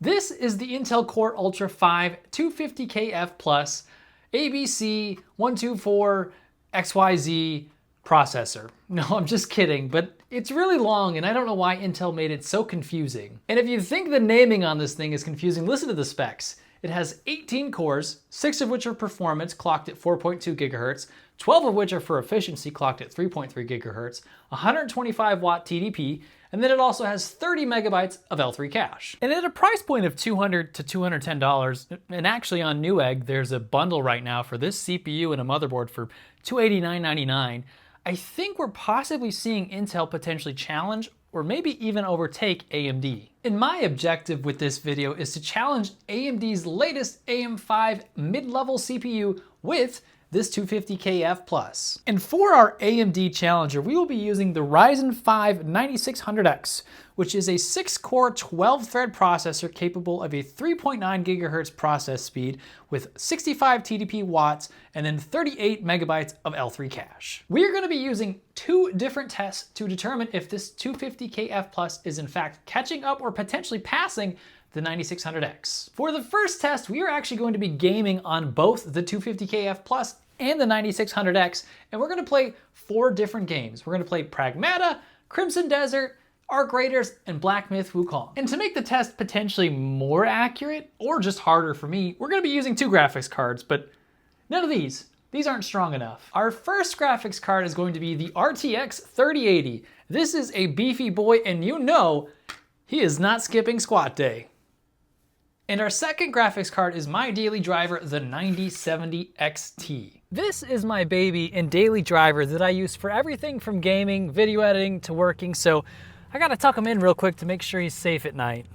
This is the Intel Core Ultra 5 250KF Plus ABC 124XYZ processor. No, I'm just kidding, but it's really long and I don't know why Intel made it so confusing. And if you think the naming on this thing is confusing, listen to the specs. It has 18 cores, 6 of which are performance, clocked at 4.2 gigahertz, 12 of which are for efficiency, clocked at 3.3 gigahertz, 125 watt TDP, and then it also has 30 megabytes of L3 cache. And at a price point of $200 to $210, and actually on Newegg, there's a bundle right now for this CPU and a motherboard for $289.99, I think we're possibly seeing Intel potentially challenge or maybe even overtake AMD. And my objective with this video is to challenge AMD's latest AM5 mid-level CPU with this 250KF Plus. And for our AMD challenger, we will be using the Ryzen 5 9600X, which is a 6-core, 12-thread processor capable of a 3.9 gigahertz process speed with 65 TDP watts and then 38 megabytes of L3 cache. We are going to be using 2 different tests to determine if this 250KF Plus is in fact catching up or potentially passing the 9600X. For the first test, we are actually going to be gaming on both the 250KF Plus and the 9600X, and we're going to play 4 different games. We're going to play Pragmata, Crimson Desert, Arc Raiders, and Black Myth Wukong. And to make the test potentially more accurate, or just harder for me, we're going to be using 2 graphics cards, but none of these aren't strong enough. Our first graphics card is going to be the RTX 3080. This is a beefy boy, and you know he is not skipping squat day. And our second graphics card is my daily driver, the 9070 XT. This is my baby and daily driver that I use for everything from gaming, video editing, to working, so I gotta tuck him in real quick to make sure he's safe at night.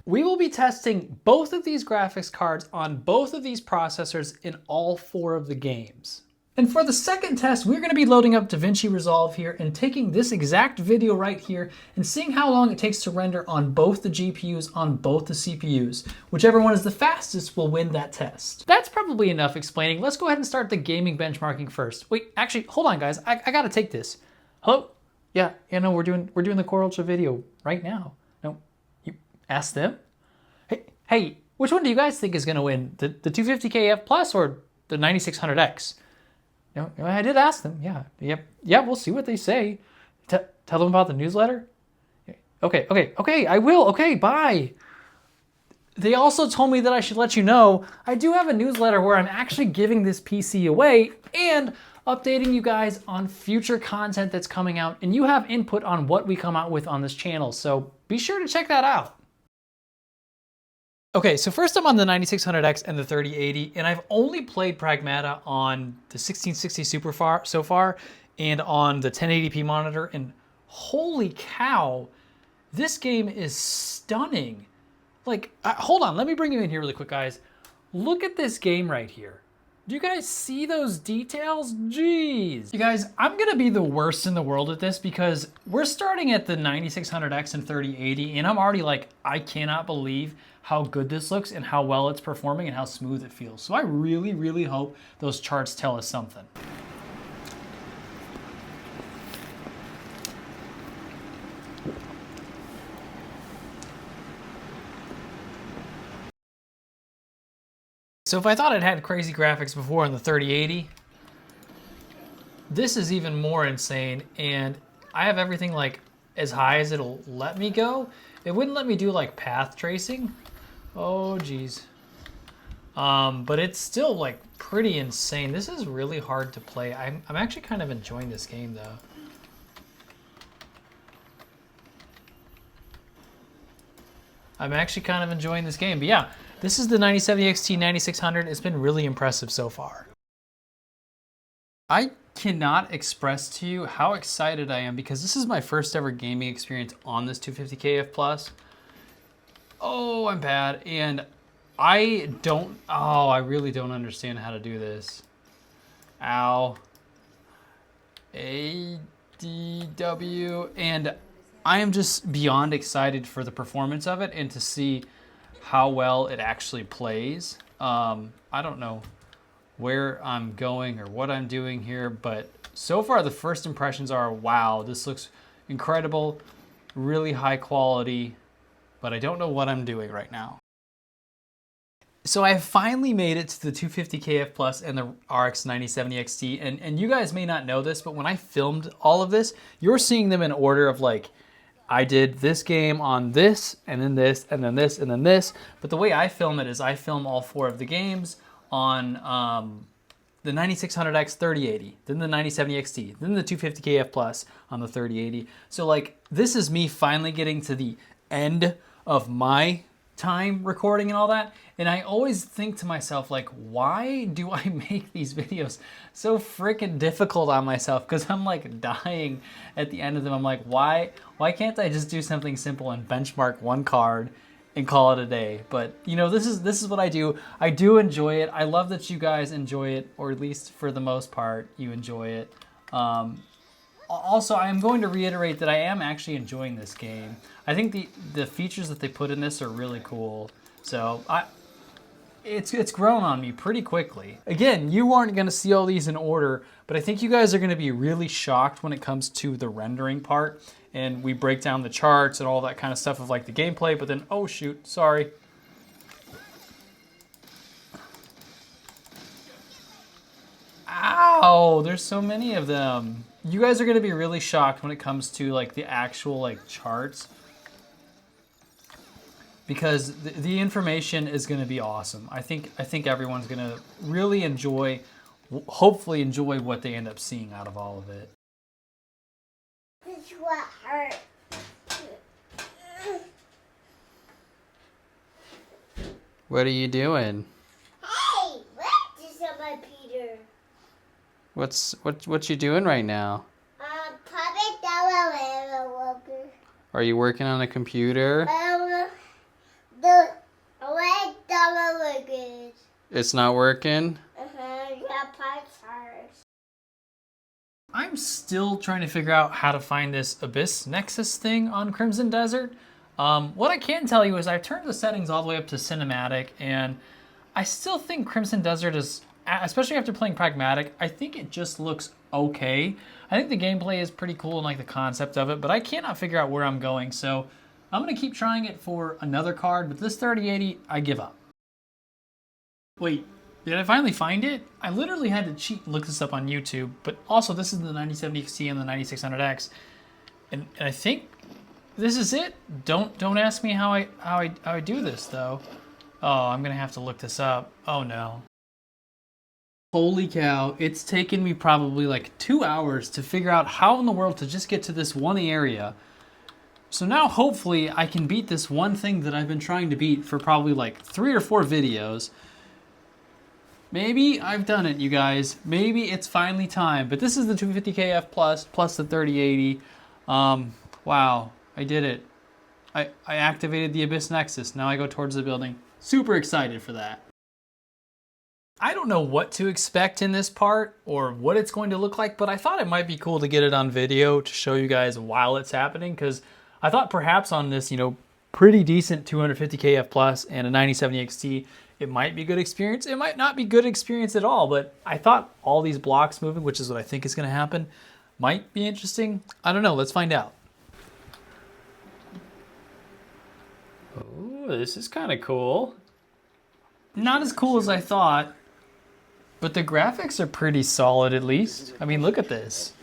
We will be testing both of these graphics cards on both of these processors in all 4 of the games. And for the second test, we're going to be loading up DaVinci Resolve here and taking this exact video right here and seeing how long it takes to render on both the GPUs on both the CPUs. Whichever one is the fastest will win that test. That's probably enough explaining. Let's go ahead and start the gaming benchmarking first. Wait, actually, hold on guys. I gotta take this. Hello? Yeah, no, we're doing the Core Ultra video right now. No, you ask them? Hey, which one do you guys think is gonna win? The 250KF Plus or the 9600X? No, I did ask them. Yeah, we'll see what they say. Tell them about the newsletter? Okay, I will. Okay, bye. They also told me that I should let you know I do have a newsletter where I'm actually giving this PC away and updating you guys on future content that's coming out, and you have input on what we come out with on this channel, so be sure to check that out. Okay, so first I'm on the 9600X and the 3080, and I've only played Pragmata on the 1660 so far, and on the 1080p monitor, and holy cow, this game is stunning. Like, hold on, let me bring you in here really quick, guys. Look at this game right here. Do you guys see those details? Jeez. You guys, I'm gonna be the worst in the world at this because we're starting at the 9600X and 3080, and I'm already like, I cannot believe how good this looks and how well it's performing and how smooth it feels. So I really, really hope those charts tell us something. So if I thought it had crazy graphics before in the 3080, this is even more insane, and I have everything like as high as it'll let me go. It wouldn't let me do like path tracing. Oh geez. But it's still like pretty insane. This is really hard to play. I'm actually kind of enjoying this game though. I'm actually kind of enjoying this game, but yeah, this is the 9070 XT 9600. It's been really impressive so far. I cannot express to you how excited I am because this is my first ever gaming experience on this 250KF Plus. Oh, I'm bad, and I really don't understand how to do this. Ow. ADW, and I am just beyond excited for the performance of it and to see how well it actually plays. I don't know where I'm going or what I'm doing here, but so far the first impressions are, wow, this looks incredible, really high quality. but I don't know what I'm doing right now. So I have finally made it to the 250 KF Plus and the RX 9070 XT, and you guys may not know this, but when I filmed all of this, you're seeing them in order of like, I did this game on this, and then this, and then this, and then this. But the way I film it is I film all 4 of the games on the 9600X 3080, then the 9070 XT, then the 250 KF Plus on the 3080. So like, this is me finally getting to the end of my time recording and all that. And I always think to myself, like, why do I make these videos so freaking difficult on myself? Because I'm like dying at the end of them. I'm like, why can't I just do something simple and benchmark one card and call it a day? But you know, this is what I do. I do enjoy it. I love that you guys enjoy it, or at least for the most part, you enjoy it. Also, I am going to reiterate that I am actually enjoying this game. I think the features that they put in this are really cool. So it's grown on me pretty quickly. Again, you aren't going to see all these in order, but I think you guys are going to be really shocked when it comes to the rendering part. And we break down the charts and all that kind of stuff of like the gameplay, but then, oh shoot, sorry. Ow, there's so many of them. You guys are going to be really shocked when it comes to like the actual like charts, because the information is going to be awesome. I think everyone's going to really enjoy, hopefully enjoy what they end up seeing out of all of it. This is what hurt. What are you doing? Hey, what is on my Peter? What you doing right now? Probably down worker. Are you working on a computer? The red dollar workers. It's not working? Yeah, parts hurt. I'm still trying to figure out how to find this Abyss Nexus thing on Crimson Desert. What I can tell you is I've turned the settings all the way up to cinematic, and I still think Crimson Desert is, especially after playing Pragmatic, I think it just looks okay. I think the gameplay is pretty cool and like the concept of it, but I cannot figure out where I'm going, so I'm gonna keep trying it for another card, but this 3080, I give up. Wait, did I finally find it? I literally had to cheat and look this up on YouTube, but also this is the 9070 XT and the 9600X, and I think this is it. Don't ask me how I do this though. Oh, I'm gonna have to look this up. Oh no. Holy cow, it's taken me probably like 2 hours to figure out how in the world to just get to this one area. So now hopefully I can beat this one thing that I've been trying to beat for probably like 3 or 4 videos. Maybe I've done it, you guys. Maybe it's finally time. But this is the 250 KF plus the 3080. Wow, I did it. I activated the Abyss Nexus. Now I go towards the building. Super excited for that. I don't know what to expect in this part or what it's going to look like, but I thought it might be cool to get it on video to show you guys while it's happening, because I thought perhaps on this, you know, pretty decent 250 KF Plus and a 9070 XT, it might be good experience. It might not be good experience at all, but I thought all these blocks moving, which is what I think is going to happen, might be interesting. I don't know. Let's find out. Oh, this is kind of cool. Not as cool as I thought, but the graphics are pretty solid at least. I mean, look at this.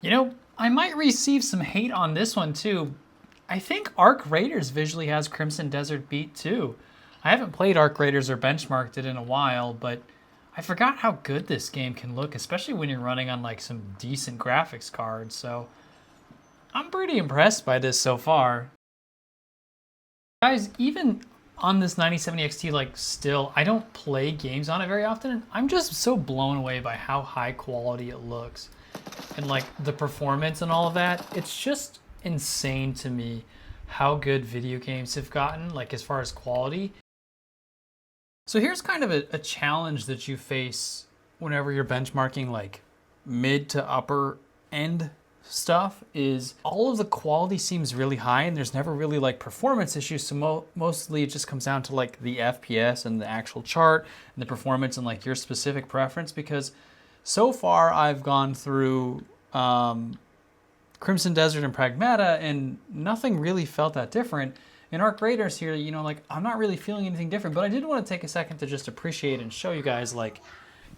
You know, I might receive some hate on this one too. I think Arc Raiders visually has Crimson Desert beat too. I haven't played Arc Raiders or benchmarked it in a while, but I forgot how good this game can look, especially when you're running on like some decent graphics cards. So I'm pretty impressed by this so far. Guys, even on this 9070 XT, like still, I don't play games on it very often, and I'm just so blown away by how high quality it looks. And like the performance and all of that, it's just insane to me how good video games have gotten, like as far as quality. So here's kind of a challenge that you face whenever you're benchmarking like mid to upper end stuff, is all of the quality seems really high and there's never really like performance issues. So mostly it just comes down to like the FPS and the actual chart and the performance and like your specific preference, because so far I've gone through Crimson Crimson Desert and Pragmata, and nothing really felt that different. In Arc Raiders here, you know, like I'm not really feeling anything different, but I did want to take a second to just appreciate and show you guys, like,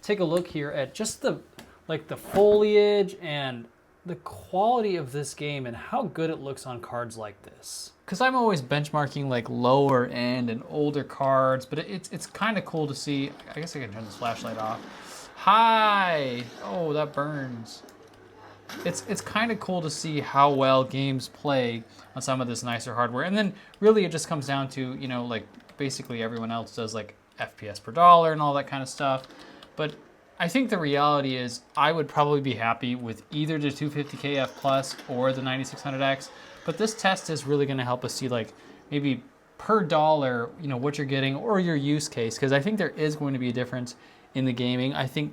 take a look here at just the foliage and the quality of this game and how good it looks on cards like this. Because I'm always benchmarking like lower end and older cards, but it's kind of cool to see. I guess I can turn this flashlight off. Hi! Oh, that burns. It's kind of cool to see how well games play on some of this nicer hardware. And then really it just comes down to, you know, like basically everyone else does like FPS per dollar and all that kind of stuff. But I think the reality is I would probably be happy with either the 250K F Plus or the 9600X. But this test is really going to help us see like maybe per dollar, you know, what you're getting or your use case. Because I think there is going to be a difference in the gaming. I think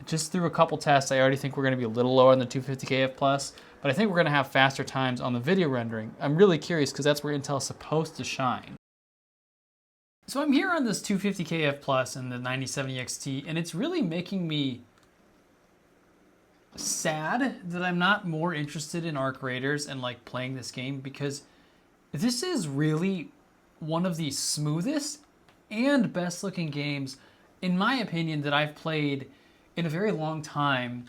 just through a couple tests, I already think we're going to be a little lower on the 250K F Plus. But I think we're going to have faster times on the video rendering. I'm really curious because that's where Intel's supposed to shine. So I'm here on this 250K F Plus and the 9070 XT, and it's really making me sad that I'm not more interested in Arc Raiders and like playing this game, because this is really one of the smoothest and best looking games, in my opinion, that I've played in a very long time.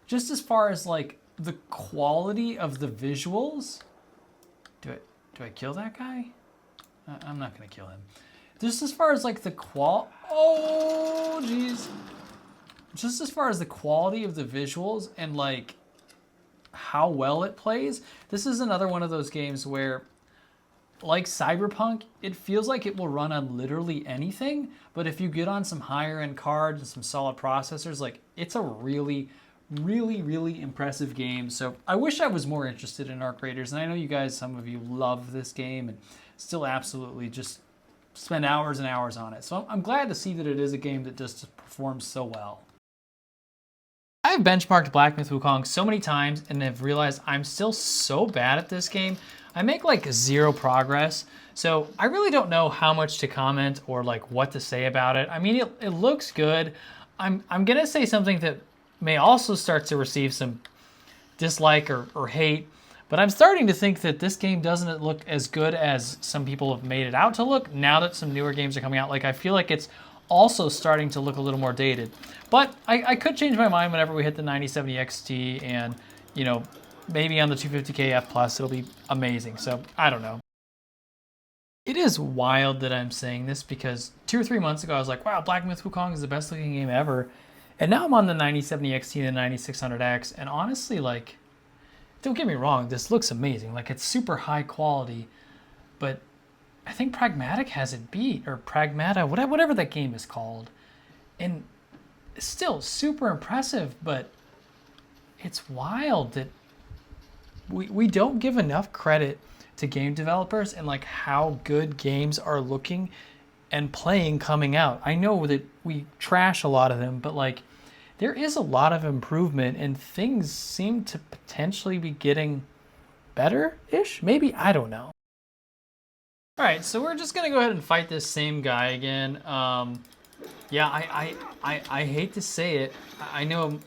Just as far as like the quality of the visuals. Do I kill that guy? I'm not gonna kill him. Just as far as like the oh jeez. Just as far as the quality of the visuals and like how well it plays, this is another one of those games where, like Cyberpunk, it feels like it will run on literally anything, but if you get on some higher end cards and some solid processors, like it's a really, really, really impressive game. So I wish I was more interested in Arc Raiders, and I know you guys, some of you love this game and still absolutely just spend hours and hours on it. So I'm glad to see that it is a game that just performs so well. I've benchmarked Black Myth Wukong so many times and have realized I'm still so bad at this game. I make like zero progress. So I really don't know how much to comment or like what to say about it. I mean, it looks good. I'm gonna say something that may also start to receive some dislike or hate, but I'm starting to think that this game doesn't look as good as some people have made it out to look now that some newer games are coming out. Like I feel like it's also starting to look a little more dated. But I could change my mind whenever we hit the 9070 XT, and you know, maybe on the 250K F Plus it'll be amazing. So I don't know. It is wild that I'm saying this because 2 or 3 months ago I was like, wow, Black Myth Wukong is the best looking game ever. And now I'm on the 9070 XT and the 9600X, and honestly, like, don't get me wrong, this looks amazing. Like, it's super high quality, but I think Pragmatic has it beat, or Pragmata, whatever that game is called. And it's still super impressive, but it's wild that we don't give enough credit to game developers and like how good games are looking and playing coming out. I know that we trash a lot of them, but like there is a lot of improvement and things seem to potentially be getting better-ish, maybe, I don't know. All right, so we're just gonna go ahead and fight this same guy again. Yeah, I hate to say it, I know,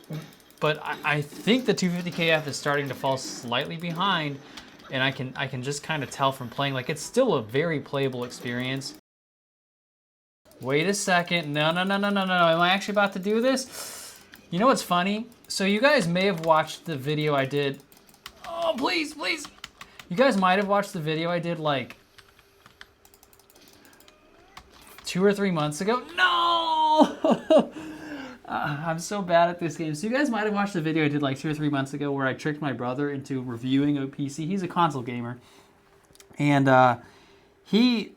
but I think the 250KF is starting to fall slightly behind, and I can just kind of tell from playing, like it's still a very playable experience. Wait a second, no, am I actually about to do this? You know what's funny? So you guys may have watched the video I did, oh please. You guys might have watched the video I did like 2 or 3 months ago. No! I'm so bad at this game. So you guys might have watched the video I did like 2 or 3 months ago where I tricked my brother into reviewing a PC. He's a console gamer. And he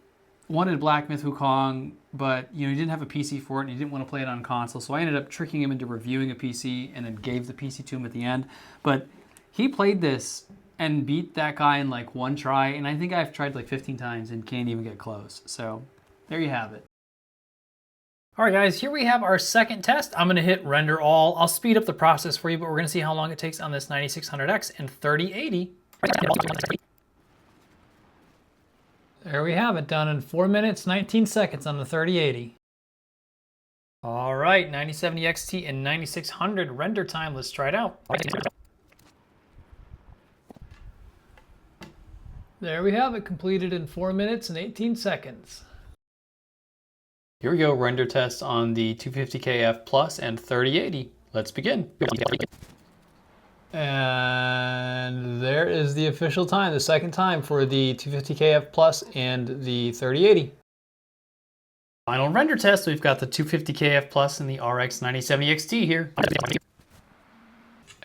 wanted Black Myth Wukong, but you know, he didn't have a PC for it and he didn't want to play it on console. So I ended up tricking him into reviewing a PC and then gave the PC to him at the end. But he played this and beat that guy in like 1 try. And I think I've tried like 15 times and can't even get close. So there you have it. All right, guys, here we have our second test. I'm gonna hit render all. I'll speed up the process for you, but we're gonna see how long it takes on this 9600X and 3080. There we have it, done in 4 minutes, 19 seconds on the 3080. All right, 9070 XT and 9600 render time. Let's try it out. There we have it, completed in 4 minutes and 18 seconds. Here we go, render test on the 250KF Plus and 3080. Let's begin. And there is the official time, the second time for the 250KF Plus and the 3080. Final render test, we've got the 250KF Plus and the RX 9070 XT here.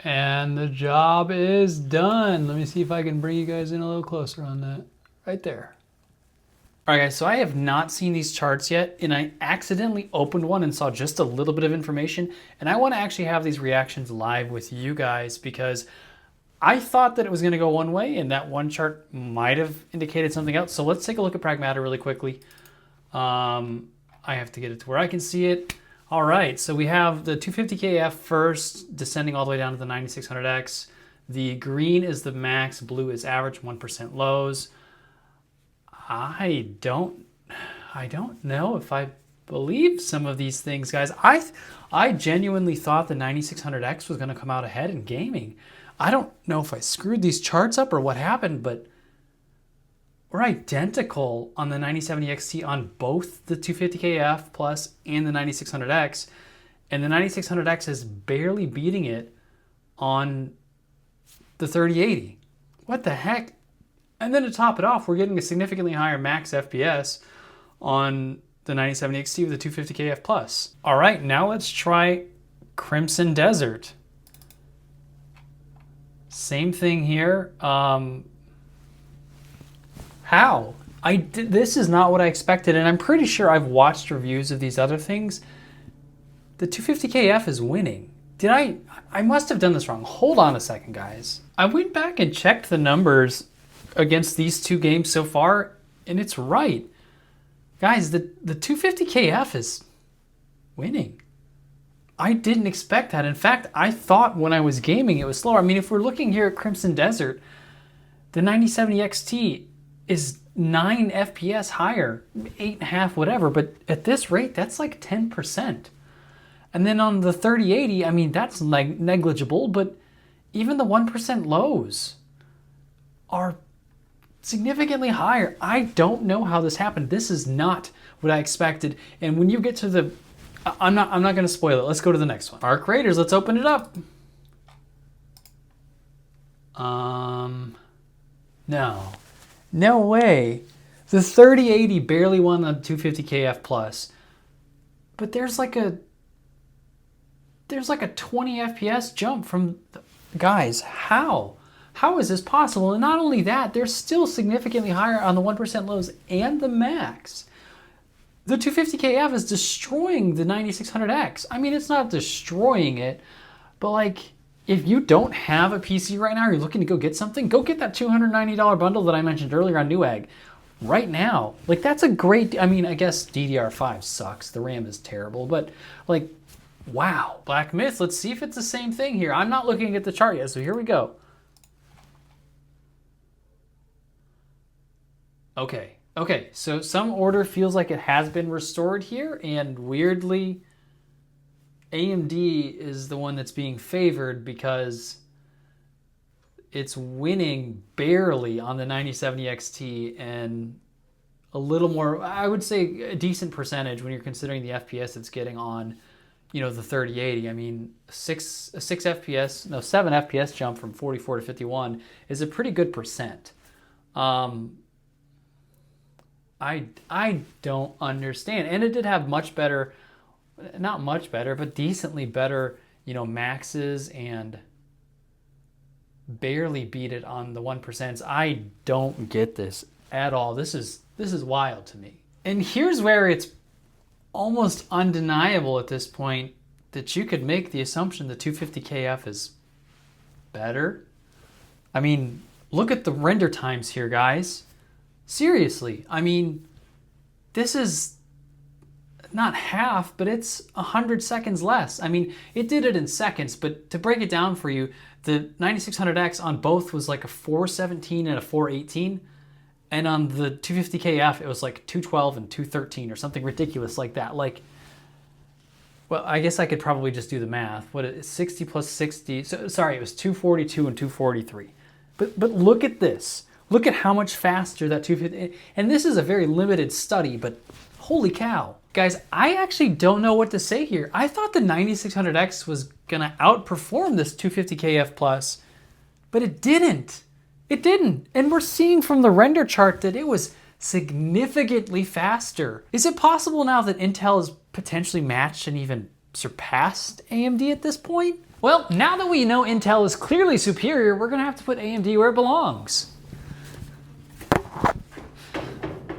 And the job is done. Let me see if I can bring you guys in a little closer on that. Right there. All right, guys, so I have not seen these charts yet, and I accidentally opened one and saw just a little bit of information, and I want to actually have these reactions live with you guys because I thought that it was going to go one way, and that one chart might have indicated something else. So let's take a look at Pragmata really quickly. I have to get it to where I can see it. All right, so we have the 250KF first, descending all the way down to the 9600X. The green is the max, blue is average, 1% lows. I don't know if I believe some of these things, guys. I genuinely thought the 9600X was going to come out ahead in gaming. I don't know if I screwed these charts up or what happened, but we're identical on the 9070 XT on both the 250KF Plus and the 9600X, and the 9600X is barely beating it on the 3080. What the heck? And then to top it off, we're getting a significantly higher Max FPS on the 9070 XT with the 250KF Plus. All right, now let's try Crimson Desert. Same thing here. How? This is not what I expected, and I'm pretty sure I've watched reviews of these other things. The 250KF is winning. I must have done this wrong. Hold on a second, guys. I went back and checked the numbers against these two games so far, and it's right. Guys, the 250KF is winning. I didn't expect that. In fact, I thought when I was gaming it was slower. I mean, if we're looking here at Crimson Desert, the 9070 XT is 9 FPS higher, 8.5, whatever, but at this rate, that's like 10%. And then on the 3080, I mean, that's negligible, but even the 1% lows are significantly higher. I don't know how this happened. This is not what I expected. And when you get to the, I'm not going to spoil it. Let's go to the next one. Arc Raiders, let's open it up. No way. The 3080 barely won the 250KF Plus. But there's like a 20 FPS jump from guys, how? How is this possible? And not only that, they're still significantly higher on the 1% lows and the max. The 250KF is destroying the 9600X. I mean, it's not destroying it, but like, if you don't have a PC right now, or you're looking to go get something, go get that $290 bundle that I mentioned earlier on Newegg right now. Like, that's a great, I mean, I guess DDR5 sucks. The RAM is terrible, but like, wow. Black Myth, let's see if it's the same thing here. I'm not looking at the chart yet, so here we go. Okay, so some order feels like it has been restored here, and weirdly, AMD is the one that's being favored because it's winning barely on the 9070 XT and a little more, I would say a decent percentage when you're considering the FPS it's getting on, you know, the 3080. I mean, 7 FPS jump from 44 to 51 is a pretty good percent. I don't understand. And it did have much better, not much better, but decently better, you know, maxes, and barely beat it on the 1%. I don't get this at all. This is wild to me. And here's where it's almost undeniable at this point that you could make the assumption the 250KF is better. I mean, look at the render times here, guys. Seriously, I mean, this is not half, but it's 100 seconds less. I mean, it did it in seconds, but to break it down for you, the 9600X on both was like a 417 and a 418, and on the 250KF, it was like 212 and 213 or something ridiculous like that. Like, well, I guess I could probably just do the math. What is 60 plus 60? So, sorry, it was 242 and 243. But look at this. Look at how much faster that 250, and this is a very limited study, but holy cow. Guys, I actually don't know what to say here. I thought the 9600X was gonna outperform this 250KF Plus, but it didn't. It didn't. And we're seeing from the render chart that it was significantly faster. Is it possible now that Intel has potentially matched and even surpassed AMD at this point? Well, now that we know Intel is clearly superior, we're gonna have to put AMD where it belongs.